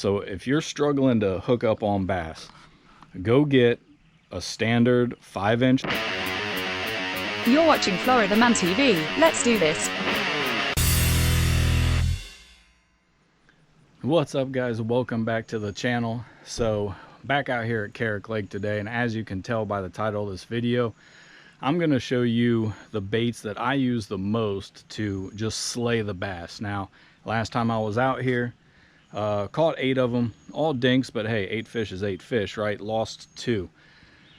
So if you're struggling to hook up on bass, go get a standard 5-inch. You're watching Florida Man TV. Let's do this. What's up, guys? Welcome back to the channel. So back out here at Carrick Lake today, and as you can tell by the title of this video, I'm going to show you the baits that I use the most to just slay the bass. Now, last time I was out here, caught 8 of them, all dinks, but hey, 8 fish is 8 fish, right? Lost 2.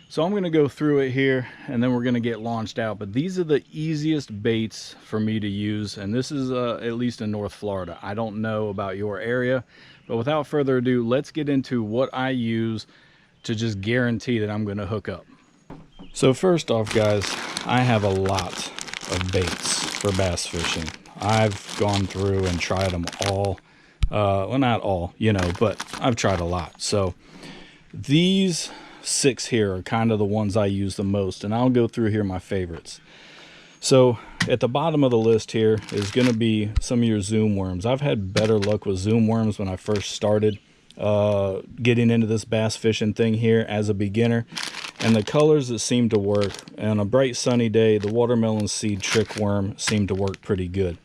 So I'm going to go through it here and then we're going to get launched out. But these are the easiest baits for me to use, and this is at least in North Florida. I don't know about your area, but without further ado, let's get into what I use to just guarantee that I'm going to hook up. So first off, guys, I have a lot of baits for bass fishing. I've gone through and tried them all. Well, not all, you know, but I've tried a lot. So these 6 here are kind of the ones I use the most, and I'll go through here my favorites. So at the bottom of the list here is going to be some of your zoom worms. I've had better luck with zoom worms when I first started getting into this bass fishing thing here as a beginner, and the colors that seem to work on a bright sunny day, the watermelon seed trick worm seemed to work pretty good.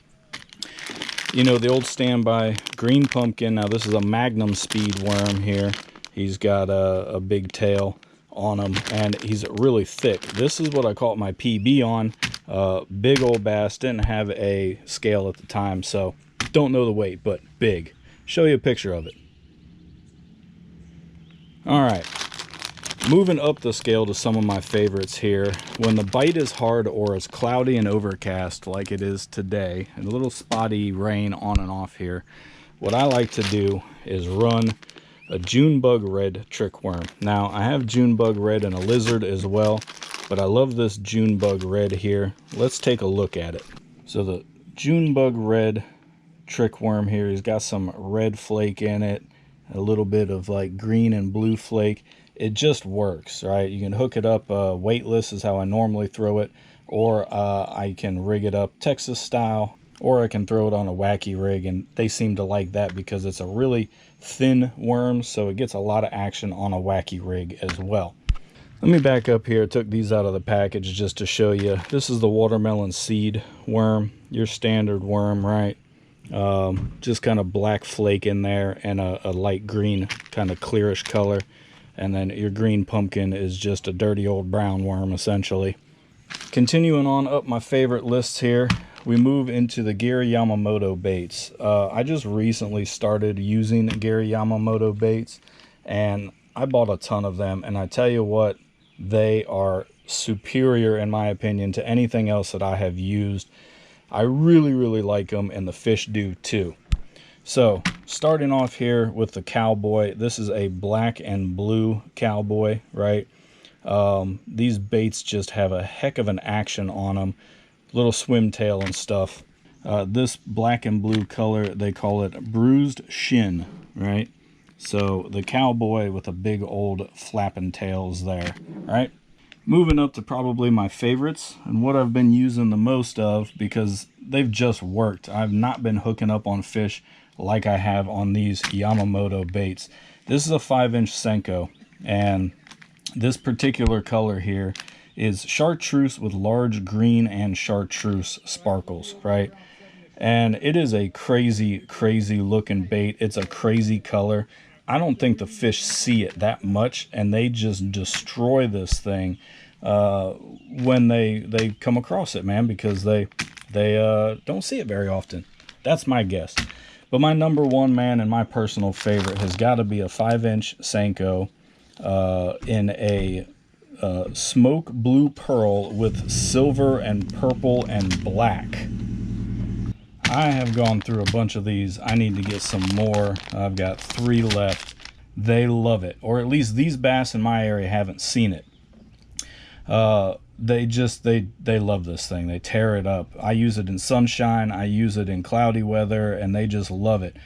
You know, the old standby green pumpkin. Now this is a Magnum speed worm here. He's got a big tail on him and he's really thick. This is what I caught my PB on. Big old bass. Didn't have a scale at the time, so don't know the weight, but big. Show you a picture of it. All right, moving up the scale to some of my favorites here. When the bite is hard or it's cloudy and overcast like it is today, and a little spotty rain on and off here, what I like to do is run a June bug red trick worm. Now I have June bug red and a lizard as well, but I love this June bug red here. Let's take a look at it. So the June bug red trick worm here, he's got some red flake in it, a little bit of like green and blue flake. It just works, right? You can hook it up weightless is how I normally throw it, or I can rig it up Texas style, or I can throw it on a Wacky Rig, and they seem to like that because it's a really thin worm, so it gets a lot of action on a Wacky Rig as well. Let me back up here. I took these out of the package just to show you. This is the watermelon seed worm, your standard worm, right? Just kind of black flake in there and a light green kind of clearish color, and then your green pumpkin is just a dirty old brown worm essentially. Continuing on up my favorite lists here, we move into the Gary Yamamoto baits. I just recently started using Gary Yamamoto baits, and I bought a ton of them, and I tell you what, they are superior in my opinion to anything else that I have used. I really like them, and the fish do too. So starting off here with the cowboy, this is a black and blue cowboy, right? These baits just have a heck of an action on them, little swim tail and stuff. This black and blue color, they call it bruised shin, right? So the cowboy with a big old flapping tails there, right? Moving up to probably my favorites and what I've been using the most of because they've just worked. I've not been hooking up on fish like I have on these Yamamoto baits. This is a 5-inch Senko, and this particular color here is chartreuse with large green and chartreuse sparkles, right? And it is a crazy looking bait. It's a crazy color. I don't think the fish see it that much, and they just destroy this thing when they come across it, man, because they don't see it very often. That's my guess. But my number one, man, and my personal favorite has got to be a 5-inch Senko in a smoke blue pearl with silver and purple and black. I have gone through a bunch of these. I need to get some more. I've got 3 left. They love it, or at least these bass in my area haven't seen it. They love this thing. They tear it up. I use it in sunshine, I use it in cloudy weather, and they just love it.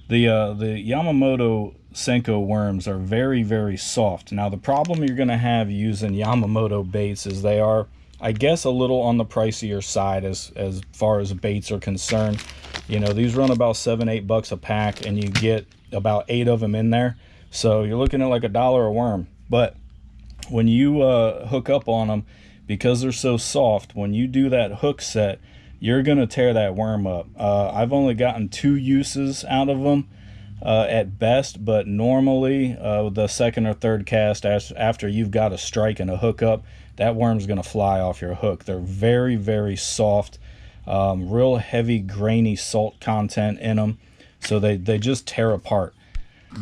The Yamamoto Senko worms are very soft. Now the problem you're going to have using Yamamoto baits is they are, I guess, a little on the pricier side as far as baits are concerned. You know, these run about $7-8 a pack, and you get about 8 of them in there. So you're looking at like $1 a worm. But when you hook up on them, because they're so soft, when you do that hook set, you're gonna tear that worm up. I've only gotten 2 uses out of them at best, but normally the second or third cast after you've got a strike and a hookup, that worm's gonna fly off your hook. They're very, very soft, real heavy, grainy salt content in them, so they just tear apart.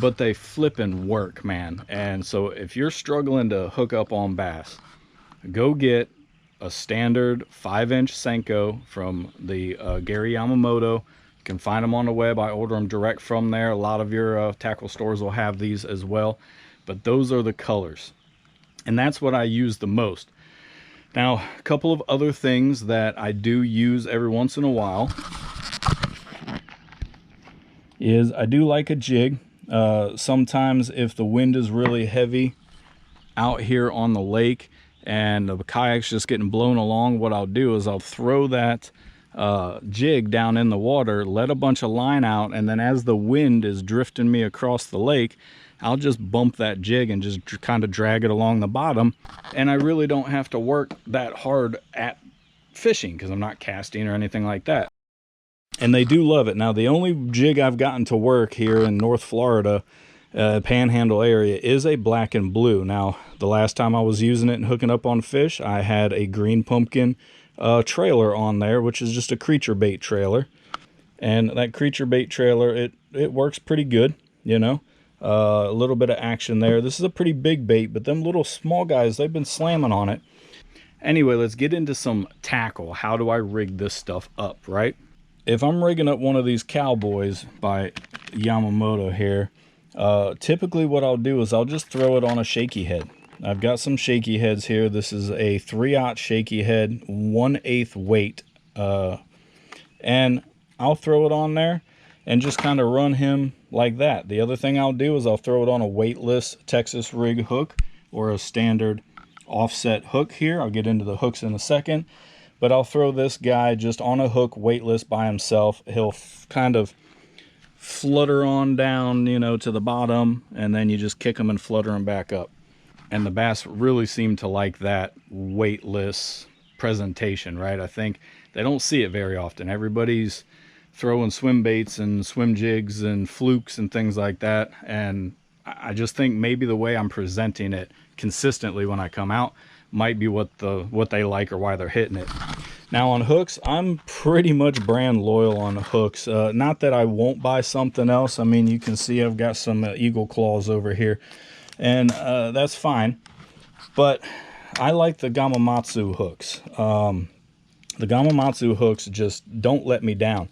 But they flippin' work, man. And so if you're struggling to hook up on bass, go get a standard 5-inch Senko from the Gary Yamamoto. You can find them on the web. I order them direct from there. A lot of your tackle stores will have these as well. But those are the colors. And that's what I use the most. Now, a couple of other things that I do use every once in a while is I do like a jig. Sometimes if the wind is really heavy out here on the lake and the kayak's just getting blown along, what I'll do is I'll throw that jig down in the water, let a bunch of line out, and then as the wind is drifting me across the lake, I'll just bump that jig and just kind of drag it along the bottom, and I really don't have to work that hard at fishing because I'm not casting or anything like that. And they do love it. Now, the only jig I've gotten to work here in North Florida, Panhandle area, is a black and blue. Now, the last time I was using it and hooking up on fish, I had a green pumpkin trailer on there, which is just a creature bait trailer. And that creature bait trailer, it works pretty good, you know. A little bit of action there. This is a pretty big bait, but them little small guys, they've been slamming on it. Anyway, let's get into some tackle. How do I rig this stuff up, right? If I'm rigging up one of these Cowboys by Yamamoto here, typically what I'll do is I'll just throw it on a shaky head. I've got some shaky heads here. This is a 3/0 shaky head, 1/8 weight. And I'll throw it on there and just kind of run him like that. The other thing I'll do is I'll throw it on a weightless Texas rig hook or a standard offset hook here. I'll get into the hooks in a second. But I'll throw this guy just on a hook, weightless by himself. He'll kind of flutter on down, you know, to the bottom, and then you just kick him and flutter him back up. And the bass really seem to like that weightless presentation, right? I think they don't see it very often. Everybody's throwing swim baits and swim jigs and flukes and things like that. And I just think maybe the way I'm presenting it consistently when I come out might be what they like or why they're hitting it. Now on hooks, I'm pretty much brand loyal on hooks. Not that I won't buy something else. I mean, you can see I've got some eagle claws over here, and that's fine. But I like the Yamamoto hooks. The Yamamoto hooks just don't let me down.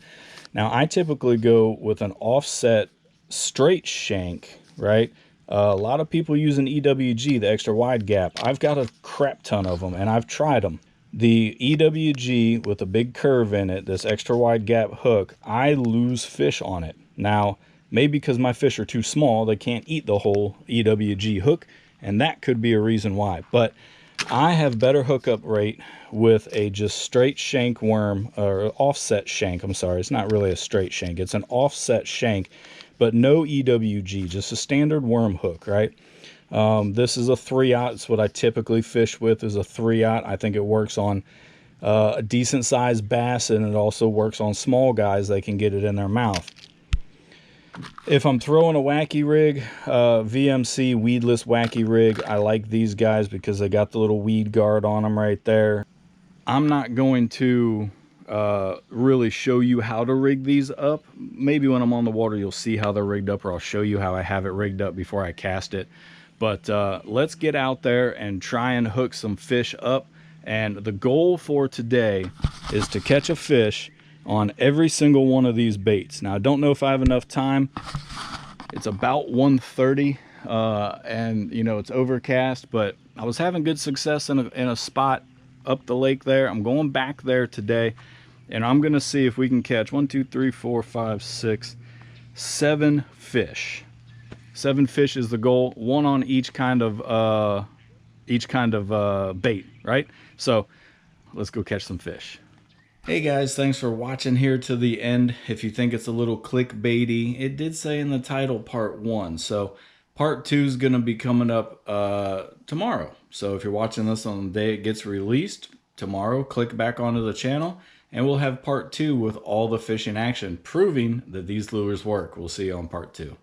Now I typically go with an offset straight shank, right? A lot of people use an EWG, the extra wide gap. I've got a crap ton of them, and I've tried them. The EWG with a big curve in it, this extra wide gap hook, I lose fish on it. Now, maybe because my fish are too small, they can't eat the whole EWG hook, and that could be a reason why. But I have better hookup rate with a just straight shank worm, or offset shank, I'm sorry. It's not really a straight shank. It's an offset shank, but no EWG, just a standard worm hook, right? This is a 3/0. It's what I typically fish with, is a 3/0. I think it works on a decent sized bass, and it also works on small guys. They can get it in their mouth. If I'm throwing a Wacky Rig, VMC weedless Wacky Rig, I like these guys because they got the little weed guard on them right there. I'm not going to really show you how to rig these up. Maybe when I'm on the water you'll see how they're rigged up, or I'll show you how I have it rigged up before I cast it. But let's get out there and try and hook some fish up. And the goal for today is to catch a fish on every single one of these baits. Now I don't know if I have enough time. It's about 1:30 and you know, it's overcast, but I was having good success in a spot up the lake there. I'm going back there today, and I'm gonna see if we can catch 1, 2, 3, 4, 5, 6, 7 fish. 7 fish is the goal, one on each kind of bait, right? So let's go catch some fish. Hey guys, thanks for watching here to the end. If you think it's a little clickbaity, it did say in the title part 1. So part 2 is going to be coming up tomorrow. So if you're watching this on the day it gets released, tomorrow, click back onto the channel and we'll have part 2 with all the fishing action proving that these lures work. We'll see you on part 2.